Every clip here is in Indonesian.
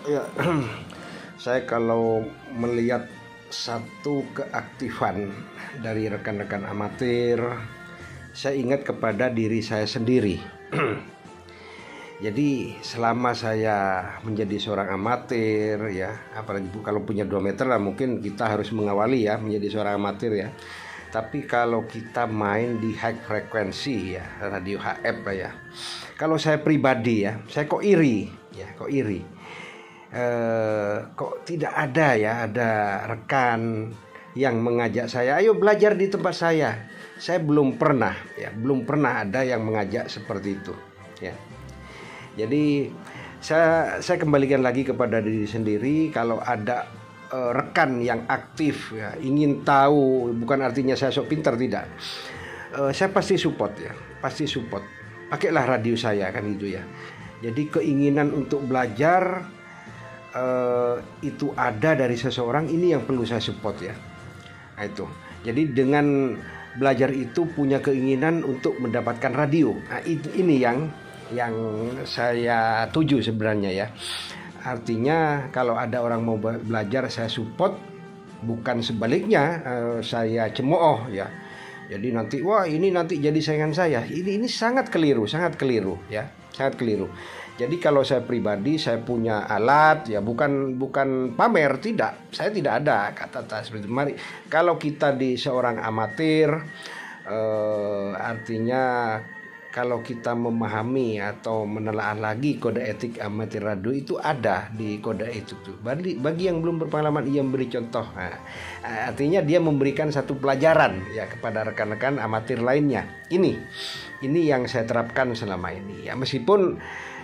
Ya, saya kalau melihat satu keaktifan dari rekan-rekan amatir, saya ingat kepada diri saya sendiri. Jadi selama saya menjadi seorang amatir ya, apalagi kalau punya 2 meter lah, mungkin kita harus mengawali ya menjadi seorang amatir ya. Tapi kalau kita main di high frekuensi ya, radio HF lah ya. Kalau saya pribadi ya, saya kok iri ya, kok iri. Kok tidak ada ya, ada rekan yang mengajak saya, ayo belajar di tempat saya. Saya belum pernah ya, belum pernah ada yang mengajak seperti itu ya. Jadi saya kembalikan lagi kepada diri sendiri. Kalau ada rekan yang aktif ya, ingin tahu, bukan artinya saya sok pintar, tidak. Saya pasti support ya, pasti support. Pakailah radio saya kan gitu ya. Jadi keinginan untuk belajar itu ada dari seseorang, ini yang perlu saya support ya. Nah, itu. Jadi dengan belajar itu punya keinginan untuk mendapatkan radio. Nah, ini yang saya tuju sebenarnya ya. Artinya kalau ada orang mau belajar, saya support, bukan sebaliknya saya cemooh ya. Jadi nanti wah ini nanti jadi saingan saya. Ini sangat keliru ya, sangat keliru. Jadi kalau saya pribadi, saya punya alat ya, bukan pamer, tidak. Saya tidak ada kata-kata seperti itu. Mari kalau kita di seorang amatir, artinya kalau kita memahami atau menelaah lagi kode etik amatir radio, itu ada di kode etik itu. Bagi yang belum berpengalaman, ia memberi contoh. Nah, artinya dia memberikan satu pelajaran ya kepada rekan-rekan amatir lainnya. Ini yang saya terapkan selama ini. Ya, meskipun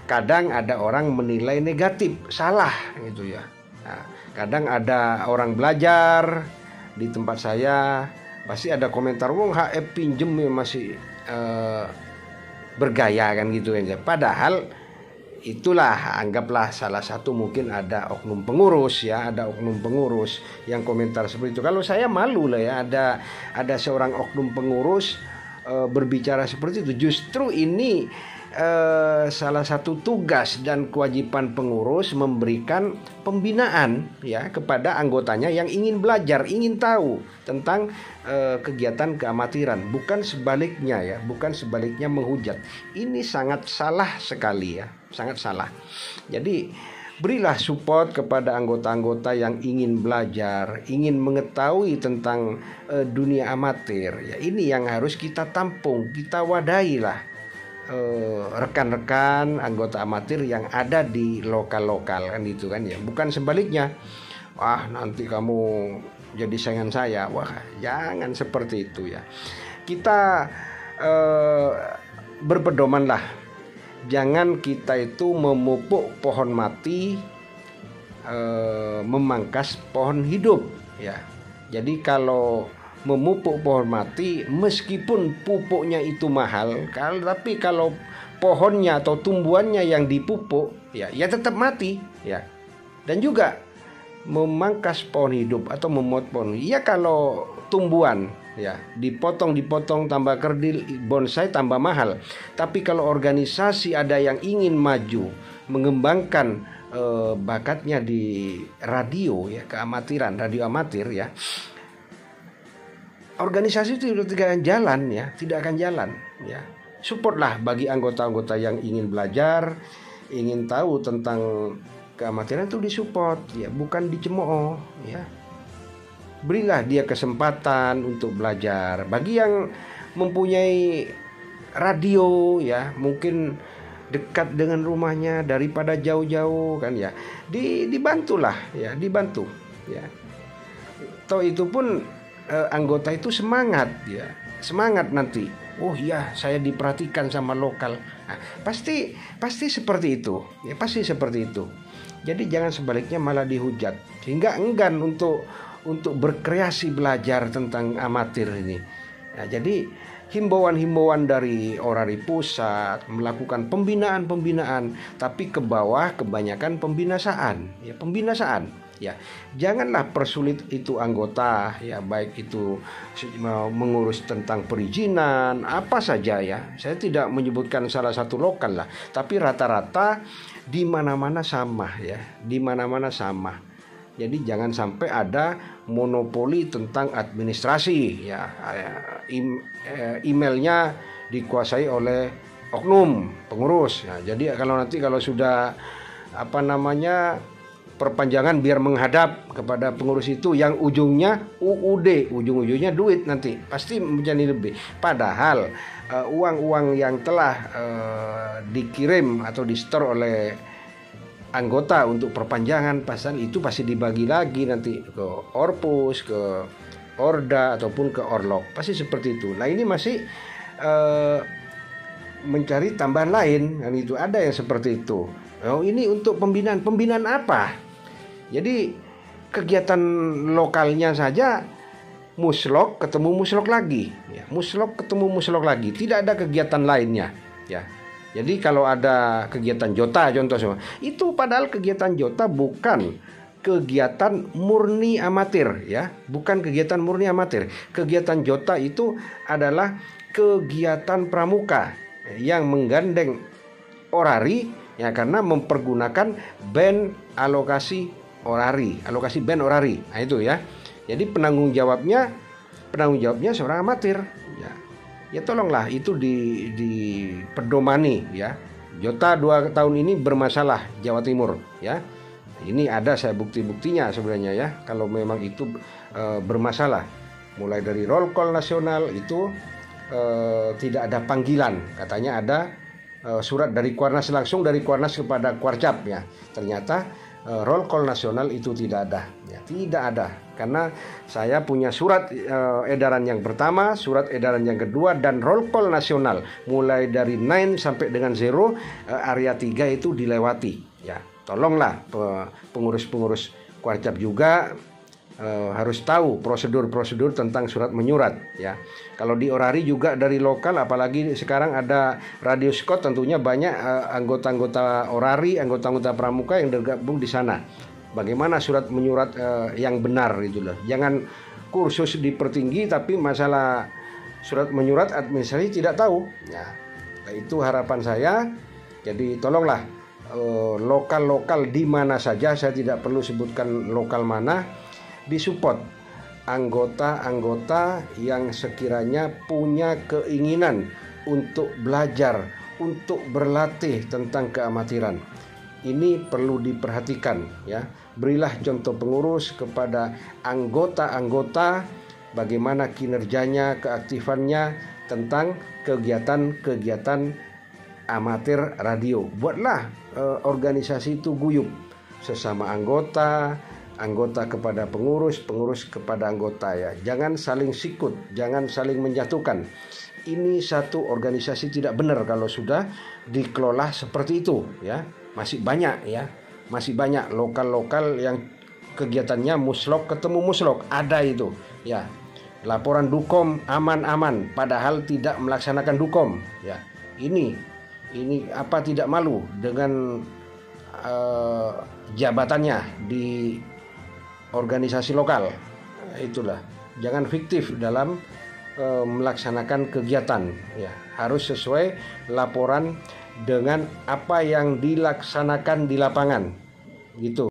kadang ada orang menilai negatif, salah gitu ya. Nah, kadang ada orang belajar di tempat saya, pasti ada komentar, wong HF pinjem ya masih bergaya kan gitu ya. Padahal itulah, anggaplah salah satu mungkin ada oknum pengurus ya, ada oknum pengurus yang komentar seperti itu. Kalau saya malu lah ya, ada seorang oknum pengurus berbicara seperti itu. Justru ini salah satu tugas dan kewajiban pengurus memberikan pembinaan ya kepada anggotanya yang ingin belajar, ingin tahu tentang kegiatan keamatiran, bukan sebaliknya ya, bukan sebaliknya menghujat. Ini sangat salah sekali ya, sangat salah. Jadi berilah support kepada anggota-anggota yang ingin belajar, ingin mengetahui tentang dunia amatir ya. Ini yang harus kita tampung, kita wadahi lah rekan-rekan anggota amatir yang ada di lokal-lokal kan itu kan ya, bukan sebaliknya. Wah nanti kamu jadi saingan saya, wah jangan seperti itu ya. Kita berpedomanlah, jangan kita itu memupuk pohon mati, memangkas pohon hidup ya. Jadi kalau memupuk pohon mati, meskipun pupuknya itu mahal, tapi kalau pohonnya atau tumbuhannya yang dipupuk ya tetap mati ya. Dan juga memangkas pohon hidup atau memot pohon ya, kalau tumbuhan ya dipotong tambah kerdil, bonsai tambah mahal. Tapi kalau organisasi ada yang ingin maju mengembangkan bakatnya di radio ya, keamatiran, radio amatir ya, organisasi itu tidak akan jalan ya, tidak akan jalan ya. Supportlah bagi anggota-anggota yang ingin belajar, ingin tahu tentang keamatiran, itu disupport ya, bukan dicemooh ya. Berilah dia kesempatan untuk belajar. Bagi yang mempunyai radio ya, mungkin dekat dengan rumahnya daripada jauh-jauh kan ya, dibantulah ya, dibantu ya. Toh itu pun anggota itu semangat ya, semangat nanti. Oh iya, saya diperhatikan sama lokal. Nah, pasti seperti itu ya, pasti seperti itu. Jadi jangan sebaliknya malah dihujat, sehingga enggan untuk berkreasi belajar tentang amatir ini. Nah, jadi himbauan-himbauan dari Orari pusat melakukan pembinaan, tapi ke bawah kebanyakan pembinasaan ya. Janganlah persulit itu anggota ya, baik itu mengurus tentang perizinan apa saja ya. Saya tidak menyebutkan salah satu lokal lah, tapi rata-rata di mana-mana sama ya, di mana-mana sama. Jadi jangan sampai ada monopoli tentang administrasi ya, emailnya dikuasai oleh oknum pengurus. Nah, jadi kalau sudah perpanjangan biar menghadap kepada pengurus itu yang ujungnya UUD, ujung-ujungnya duit, nanti pasti menjadi lebih. Padahal uang-uang yang telah dikirim atau di-store oleh anggota untuk perpanjangan pasal itu pasti dibagi lagi nanti ke Orpus, ke Orda ataupun ke Orlok, pasti seperti itu. Nah ini masih mencari tambahan lain, dan itu ada yang seperti itu. Oh ini untuk pembinaan apa? Jadi kegiatan lokalnya saja muslok ketemu muslok lagi, ya, muslok ketemu muslok lagi, tidak ada kegiatan lainnya, ya. Jadi kalau ada kegiatan jota contoh semua, itu padahal kegiatan jota bukan kegiatan murni amatir, ya, bukan kegiatan murni amatir. Kegiatan jota itu adalah kegiatan pramuka yang menggandeng orari, ya, karena mempergunakan band alokasi band orari. Nah itu ya. Jadi penanggung jawabnya seorang amatir, ya. Ya tolonglah itu dipedomani ya. Jota 2 tahun ini bermasalah Jawa Timur ya. Ini ada saya bukti-buktinya sebenarnya ya. Kalau memang itu bermasalah, mulai dari roll call nasional itu tidak ada panggilan, katanya ada surat dari Kuarnas, langsung dari Kuarnas kepada Kuarcap ya. Ternyata roll call nasional itu tidak ada ya, tidak ada, karena saya punya surat edaran yang pertama, surat edaran yang kedua, dan roll call nasional mulai dari 9 sampai dengan 0 area 3 itu dilewati ya. Tolonglah pengurus-pengurus Kuarcap juga harus tahu prosedur-prosedur tentang surat menyurat ya. Kalau di orari juga dari lokal, apalagi sekarang ada Radio Scott, tentunya banyak anggota-anggota orari, anggota-anggota pramuka yang tergabung di sana. Bagaimana surat menyurat yang benar itu loh. Jangan kursus di pertinggi tapi masalah surat menyurat administrasi tidak tahu. Ya, itu harapan saya. Jadi tolonglah lokal-lokal di mana saja, saya tidak perlu sebutkan lokal mana, disupport anggota-anggota yang sekiranya punya keinginan untuk belajar, untuk berlatih tentang keamatiran. Ini perlu diperhatikan ya. Berilah contoh pengurus kepada anggota-anggota bagaimana kinerjanya, keaktifannya tentang kegiatan-kegiatan amatir radio. Buatlah organisasi itu guyup, sesama anggota kepada pengurus, pengurus kepada anggota ya. Jangan saling sikut, jangan saling menjatuhkan. Ini satu organisasi tidak benar kalau sudah dikelola seperti itu ya. Masih banyak ya. Masih banyak lokal-lokal yang kegiatannya muslok ketemu muslok, ada itu ya. Laporan dukom aman-aman padahal tidak melaksanakan dukom ya. Ini apa tidak malu dengan jabatannya di organisasi lokal. Itulah, jangan fiktif dalam melaksanakan kegiatan ya. Harus sesuai laporan dengan apa yang dilaksanakan di lapangan gitu.